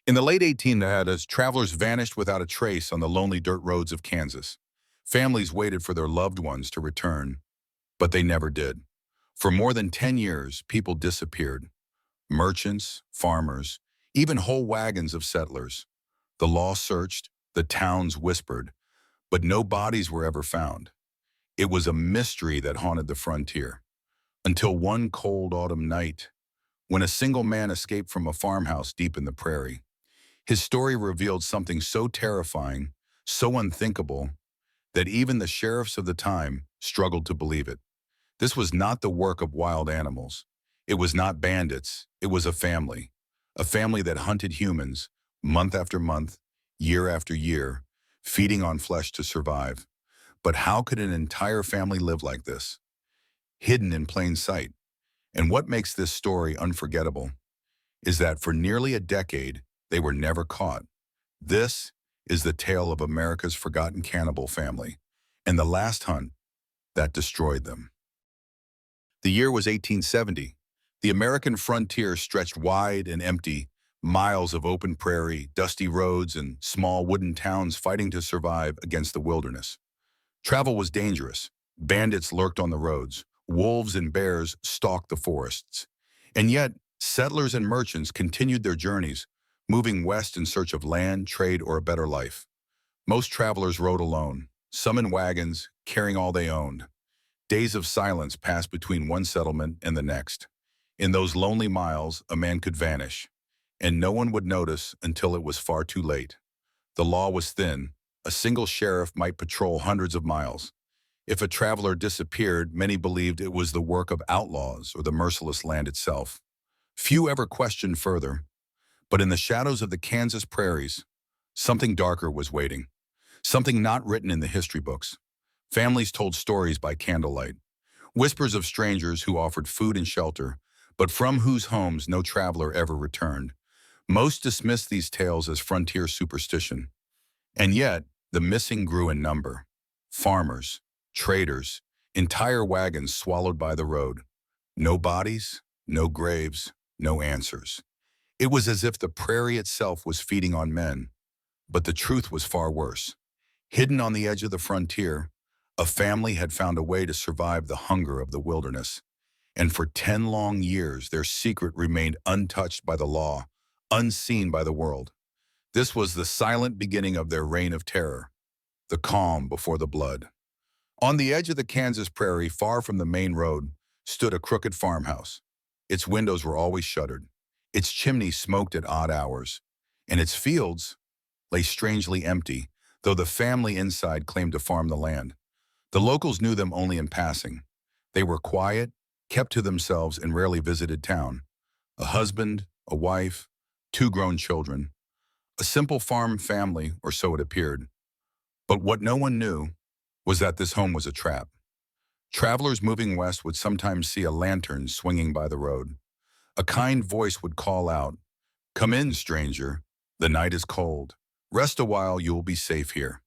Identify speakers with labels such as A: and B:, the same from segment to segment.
A: In the late 1800s, travelers vanished without a trace on the lonely dirt roads of Kansas. Families waited for their loved ones to return, but they never did. For more than 10 years, people disappeared. Merchants, farmers, even whole wagons of settlers. The law searched, the towns whispered, but no bodies were ever found. It was a mystery that haunted the frontier. Until one cold autumn night, when a single man escaped from a farmhouse deep in the prairie. His story revealed something so terrifying, so unthinkable, that even the sheriffs of the time struggled to believe it. This was not the work of wild animals. It was not bandits. It was a family that hunted humans month after month, year after year, feeding on flesh to survive. But how could an entire family live like this, hidden in plain sight? And what makes this story unforgettable is that for nearly a decade, they were never caught. This is the tale of America's forgotten cannibal family and the last hunt that destroyed them. The year was 1870. The American frontier stretched wide and empty, miles of open prairie, dusty roads, and small wooden towns fighting to survive against the wilderness. Travel was dangerous. Bandits lurked on the roads. Wolves and bears stalked the forests. And yet, settlers and merchants continued their journeys, moving west in search of land, trade, or a better life. Most travelers rode alone, some in wagons, carrying all they owned. Days of silence passed between one settlement and the next. In those lonely miles, a man could vanish, and no one would notice until it was far too late. The law was thin. A single sheriff might patrol hundreds of miles. If a traveler disappeared, many believed it was the work of outlaws or the merciless land itself. Few ever questioned further. But in the shadows of the Kansas prairies, something darker was waiting. Something not written in the history books. Families told stories by candlelight. Whispers of strangers who offered food and shelter, but from whose homes no traveler ever returned. Most dismissed these tales as frontier superstition. And yet, the missing grew in number. Farmers, traders, entire wagons swallowed by the road. No bodies, no graves, no answers. It was as if the prairie itself was feeding on men. But the truth was far worse. Hidden on the edge of the frontier, a family had found a way to survive the hunger of the wilderness. And for 10 long years, their secret remained untouched by the law, unseen by the world. This was the silent beginning of their reign of terror, the calm before the blood. On the edge of the Kansas prairie, far from the main road, stood a crooked farmhouse. Its windows were always shuttered. Its chimney smoked at odd hours, and its fields lay strangely empty, though the family inside claimed to farm the land. The locals knew them only in passing. They were quiet, kept to themselves, and rarely visited town. A husband, a wife, 2 grown children. A simple farm family, or so it appeared. But what no one knew was that this home was a trap. Travelers moving west would sometimes see a lantern swinging by the road. A kind voice would call out, "Come in, stranger. The night is cold. Rest a while, you will be safe here."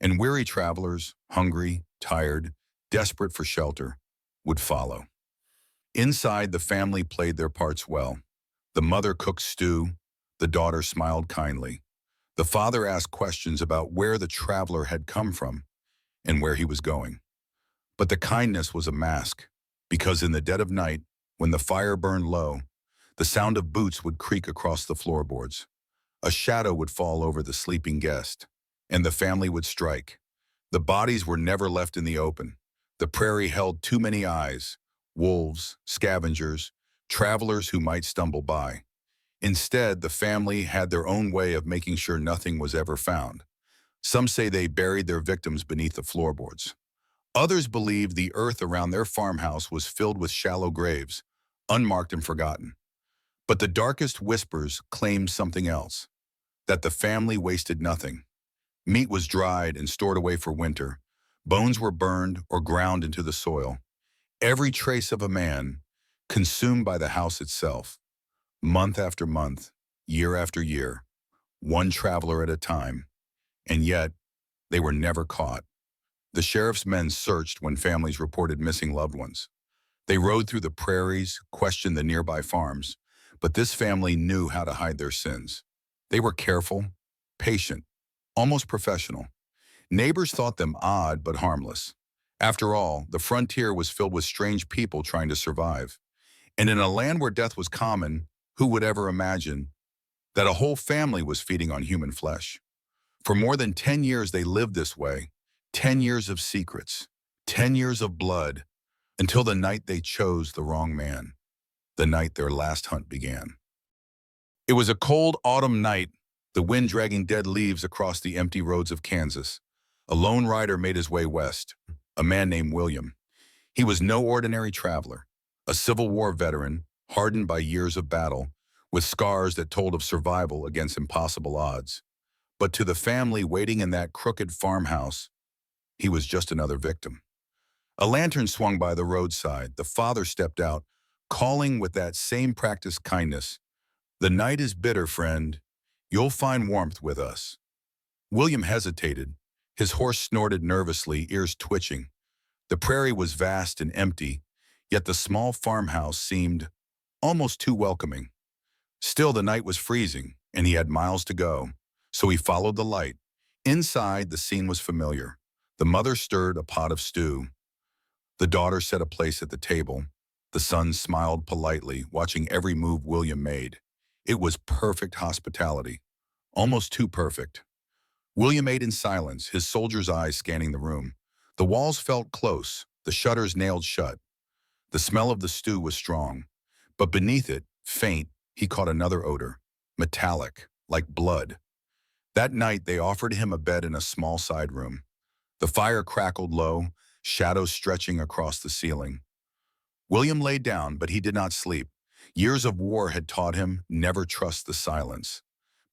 A: And weary travelers, hungry, tired, desperate for shelter, would follow. Inside, the family played their parts well. The mother cooked stew. The daughter smiled kindly. The father asked questions about where the traveler had come from and where he was going. But the kindness was a mask, because in the dead of night, when the fire burned low, the sound of boots would creak across the floorboards. A shadow would fall over the sleeping guest, and the family would strike. The bodies were never left in the open. The prairie held too many eyes, wolves, scavengers, travelers who might stumble by. Instead, the family had their own way of making sure nothing was ever found. Some say they buried their victims beneath the floorboards. Others believed the earth around their farmhouse was filled with shallow graves, unmarked and forgotten. But the darkest whispers claimed something else, that the family wasted nothing. Meat was dried and stored away for winter. Bones were burned or ground into the soil. Every trace of a man consumed by the house itself. Month after month, year after year, one traveler at a time. And yet, they were never caught. The sheriff's men searched when families reported missing loved ones. They rode through the prairies, questioned the nearby farms, but this family knew how to hide their sins. They were careful, patient, almost professional. Neighbors thought them odd but harmless. After all, the frontier was filled with strange people trying to survive. And in a land where death was common, who would ever imagine that a whole family was feeding on human flesh? For more than 10 years they lived this way, 10 years of secrets, 10 years of blood, until the night they chose the wrong man, the night their last hunt began. It was a cold autumn night, the wind dragging dead leaves across the empty roads of Kansas. A lone rider made his way west, a man named William. He was no ordinary traveler, a Civil War veteran, hardened by years of battle, with scars that told of survival against impossible odds. But to the family waiting in that crooked farmhouse, he was just another victim. A lantern swung by the roadside. The father stepped out, calling with that same practiced kindness. "The night is bitter, friend. You'll find warmth with us." William hesitated. His horse snorted nervously, ears twitching. The prairie was vast and empty, yet the small farmhouse seemed almost too welcoming. Still, the night was freezing, and he had miles to go, so he followed the light. Inside, the scene was familiar. The mother stirred a pot of stew. The daughter set a place at the table. The son smiled politely, watching every move William made. It was perfect hospitality, almost too perfect. William ate in silence, his soldier's eyes scanning the room. The walls felt close, the shutters nailed shut. The smell of the stew was strong, but beneath it, faint, he caught another odor, metallic, like blood. That night, they offered him a bed in a small side room. The fire crackled low, shadows stretching across the ceiling. William lay down, but he did not sleep. Years of war had taught him never trust the silence.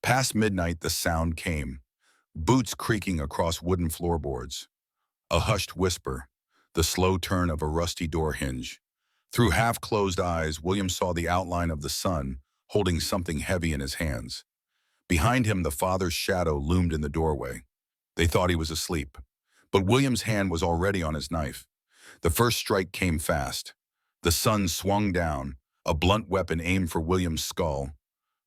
A: Past midnight, the sound came, boots creaking across wooden floorboards. A hushed whisper, the slow turn of a rusty door hinge. Through half-closed eyes, William saw the outline of the son, holding something heavy in his hands. Behind him, the father's shadow loomed in the doorway. They thought he was asleep, but William's hand was already on his knife. The first strike came fast. The son swung down, a blunt weapon aimed for William's skull.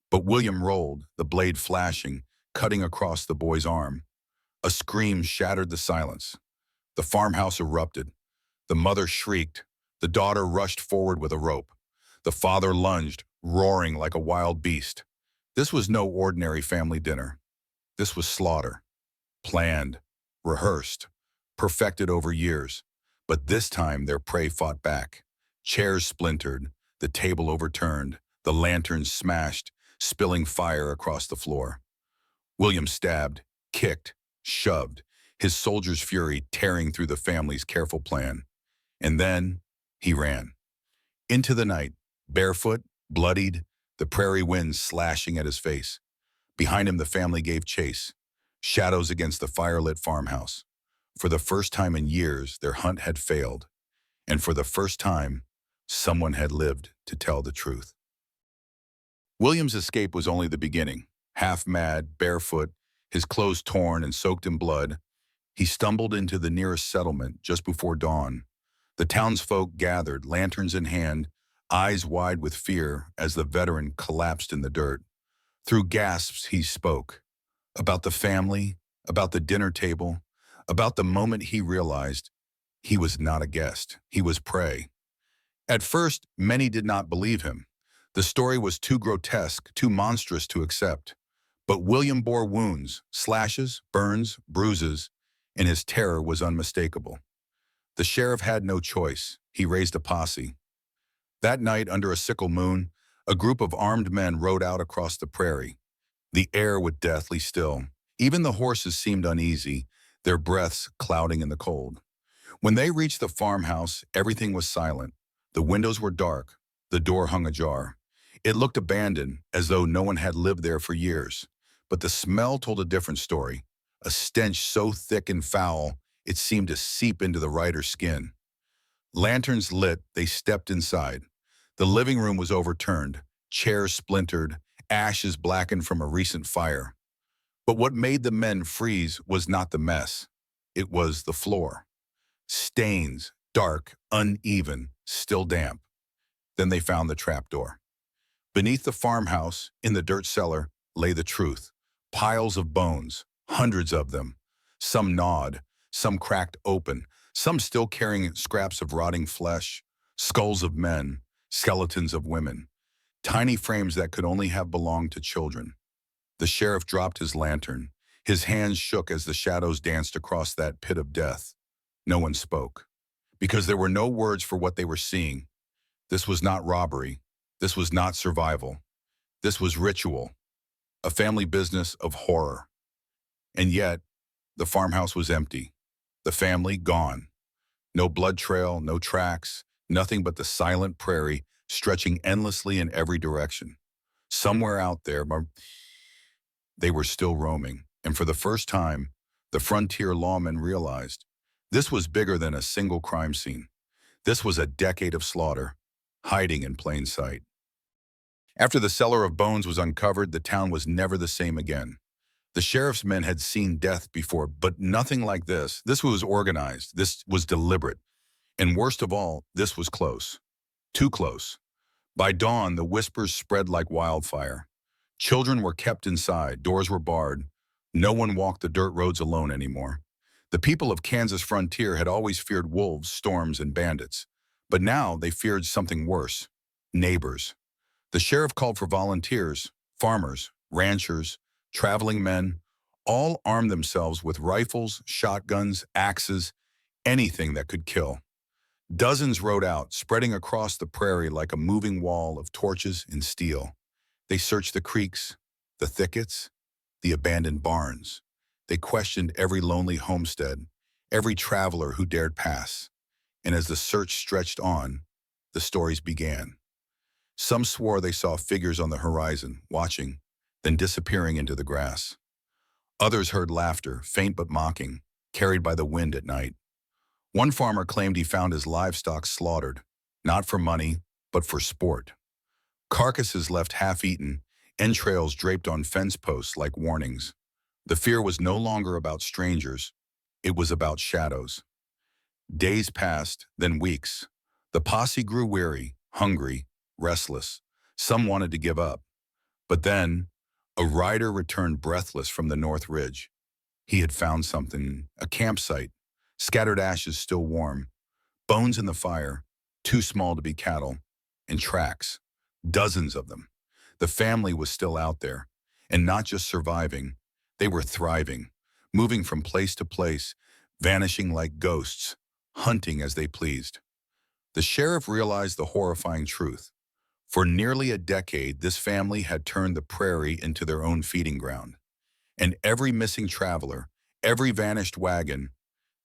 A: But William rolled, the blade flashing, cutting across the boy's arm. A scream shattered the silence. The farmhouse erupted. The mother shrieked. The daughter rushed forward with a rope. The father lunged, roaring like a wild beast. This was no ordinary family dinner. This was slaughter. Planned, rehearsed, perfected over years. But this time their prey fought back. Chairs splintered, the table overturned, the lanterns smashed, spilling fire across the floor. William stabbed, kicked, shoved, his soldier's fury tearing through the family's careful plan. And then he ran. Into the night, barefoot, bloodied, the prairie winds slashing at his face. Behind him, the family gave chase, shadows against the firelit farmhouse. For the first time in years, their hunt had failed. And for the first time, someone had lived to tell the truth. William's escape was only the beginning. Half mad, barefoot, his clothes torn and soaked in blood, he stumbled into the nearest settlement just before dawn. The townsfolk gathered, lanterns in hand, eyes wide with fear as the veteran collapsed in the dirt. Through gasps, he spoke. About the family, about the dinner table, about the moment he realized he was not a guest, he was prey. At first, many did not believe him. The story was too grotesque, too monstrous to accept. But William bore wounds, slashes, burns, bruises, and his terror was unmistakable. The sheriff had no choice. He raised a posse. That night, under a sickle moon, a group of armed men rode out across the prairie. The air was deathly still. Even the horses seemed uneasy, their breaths clouding in the cold. When they reached the farmhouse, everything was silent. The windows were dark. The door hung ajar. It looked abandoned, as though no one had lived there for years. But the smell told a different story, a stench so thick and foul it seemed to seep into the rider's skin. Lanterns lit, they stepped inside. The living room was overturned, chairs splintered, ashes blackened from a recent fire. But what made the men freeze was not the mess. It was the floor. Stains, dark, uneven, still damp. Then they found the trapdoor. Beneath the farmhouse, in the dirt cellar, lay the truth. Piles of bones, hundreds of them. Some gnawed, some cracked open, some still carrying scraps of rotting flesh, skulls of men, skeletons of women, tiny frames that could only have belonged to children. The sheriff dropped his lantern. His hands shook as the shadows danced across that pit of death. No one spoke, because there were no words for what they were seeing. This was not robbery. This was not survival. This was ritual, a family business of horror. And yet, the farmhouse was empty. The family gone. No blood trail, no tracks, nothing but the silent prairie stretching endlessly in every direction. Somewhere out there, they were still roaming. And for the first time, the frontier lawmen realized this was bigger than a single crime scene. This was a decade of slaughter, hiding in plain sight. After the cellar of bones was uncovered, the town was never the same again. The sheriff's men had seen death before, but nothing like this. This was organized. This was deliberate. And worst of all, this was close. Too close. By dawn, the whispers spread like wildfire. Children were kept inside, doors were barred. No one walked the dirt roads alone anymore. The people of Kansas frontier had always feared wolves, storms, and bandits. But now they feared something worse: neighbors. The sheriff called for volunteers, farmers, ranchers, traveling men. All armed themselves with rifles, shotguns, axes, anything that could kill. Dozens rode out, spreading across the prairie like a moving wall of torches and steel. They searched the creeks, the thickets, the abandoned barns. They questioned every lonely homestead, every traveler who dared pass. And as the search stretched on, the stories began. Some swore they saw figures on the horizon, watching, then disappearing into the grass. Others heard laughter, faint but mocking, carried by the wind at night. One farmer claimed he found his livestock slaughtered, not for money, but for sport. Carcasses left half-eaten, entrails draped on fence posts like warnings. The fear was no longer about strangers. It was about shadows. Days passed, then weeks. The posse grew weary, hungry, restless. Some wanted to give up. But then, a rider returned breathless from the North Ridge. He had found something, a campsite, scattered ashes still warm, bones in the fire, too small to be cattle, and tracks, dozens of them. The family was still out there, and not just surviving, they were thriving, moving from place to place, vanishing like ghosts, hunting as they pleased. The sheriff realized the horrifying truth. For nearly a decade, this family had turned the prairie into their own feeding ground. And every missing traveler, every vanished wagon,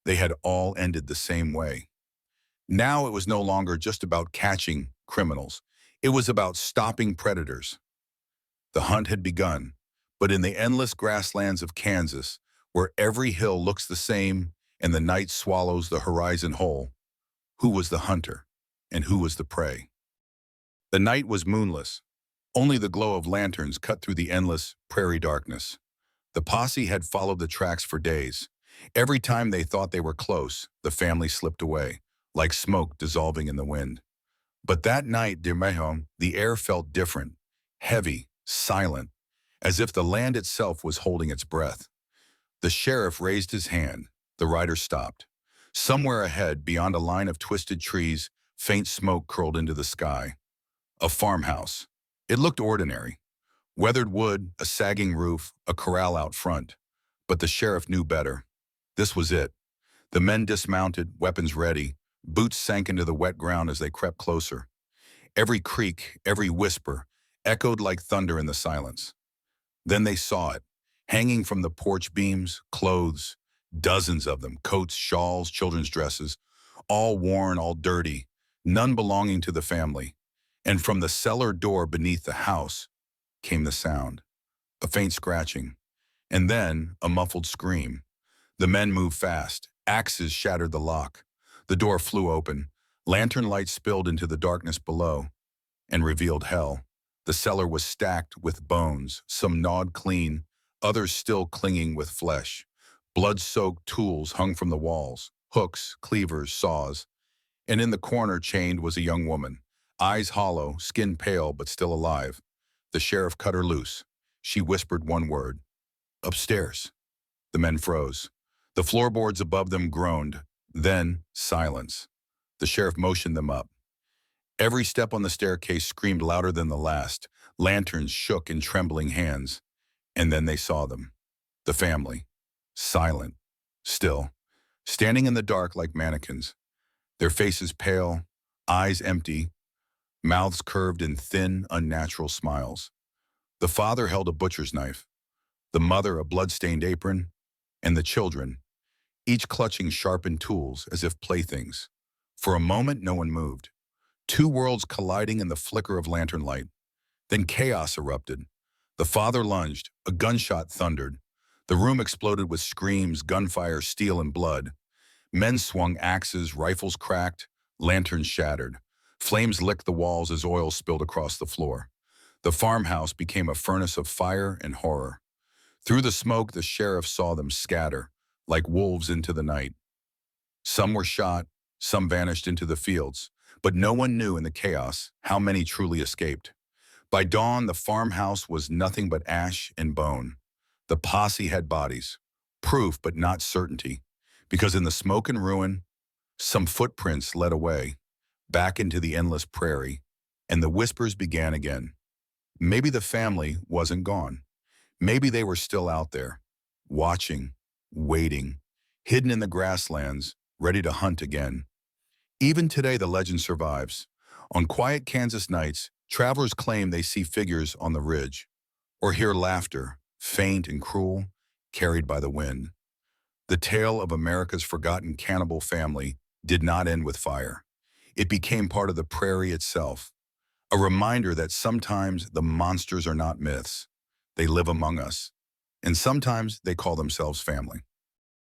A: they had all ended the same way. Now it was no longer just about catching criminals. It was about stopping predators. The hunt had begun, but in the endless grasslands of Kansas, where every hill looks the same and the night swallows the horizon whole, who was the hunter and who was the prey? The night was moonless. Only the glow of lanterns cut through the endless prairie darkness. The posse had followed the tracks for days. Every time they thought they were close, the family slipped away, like smoke dissolving in the wind. But that night, dear Mahon, the air felt different, heavy, silent, as if the land itself was holding its breath. The sheriff raised his hand. The rider stopped. Somewhere ahead, beyond a line of twisted trees, faint smoke curled into the sky. A farmhouse. It looked ordinary. Weathered wood, a sagging roof, a corral out front. But the sheriff knew better. This was it. The men dismounted, weapons ready. Boots sank into the wet ground as they crept closer. Every creak, every whisper, echoed like thunder in the silence. Then they saw it, hanging from the porch beams, clothes, dozens of them, coats, shawls, children's dresses, all worn, all dirty, none belonging to the family. And from the cellar door beneath the house came the sound, a faint scratching, and then a muffled scream. The men moved fast. Axes shattered the lock. The door flew open. Lantern light spilled into the darkness below and revealed hell. The cellar was stacked with bones, some gnawed clean, others still clinging with flesh. Blood-soaked tools hung from the walls, hooks, cleavers, saws. And in the corner chained was a young woman, eyes hollow, skin pale but still alive. The sheriff cut her loose. She whispered one word, "Upstairs." The men froze. The floorboards above them groaned. Then, silence. The sheriff motioned them up. Every step on the staircase screamed louder than the last. Lanterns shook in trembling hands. And then they saw them. The family. Silent. Still. Standing in the dark like mannequins. Their faces pale, eyes empty, mouths curved in thin, unnatural smiles. The father held a butcher's knife, the mother a blood-stained apron, and the children, each clutching sharpened tools as if playthings. For a moment, no one moved. Two worlds colliding in the flicker of lantern light. Then chaos erupted. The father lunged, a gunshot thundered. The room exploded with screams, gunfire, steel, and blood. Men swung axes, rifles cracked, lanterns shattered. Flames licked the walls as oil spilled across the floor. The farmhouse became a furnace of fire and horror. Through the smoke, the sheriff saw them scatter, like wolves into the night. Some were shot, some vanished into the fields, but no one knew in the chaos how many truly escaped. By dawn, the farmhouse was nothing but ash and bone. The posse had bodies, proof but not certainty, because in the smoke and ruin, some footprints led away, back into the endless prairie, and the whispers began again. Maybe the family wasn't gone. Maybe they were still out there, watching, waiting, hidden in the grasslands, ready to hunt again. Even today, the legend survives. On quiet Kansas nights, travelers claim they see figures on the ridge, or hear laughter, faint and cruel, carried by the wind. The tale of America's forgotten cannibal family did not end with fire. It became part of the prairie itself, a reminder that sometimes the monsters are not myths. They live among us, and sometimes they call themselves family.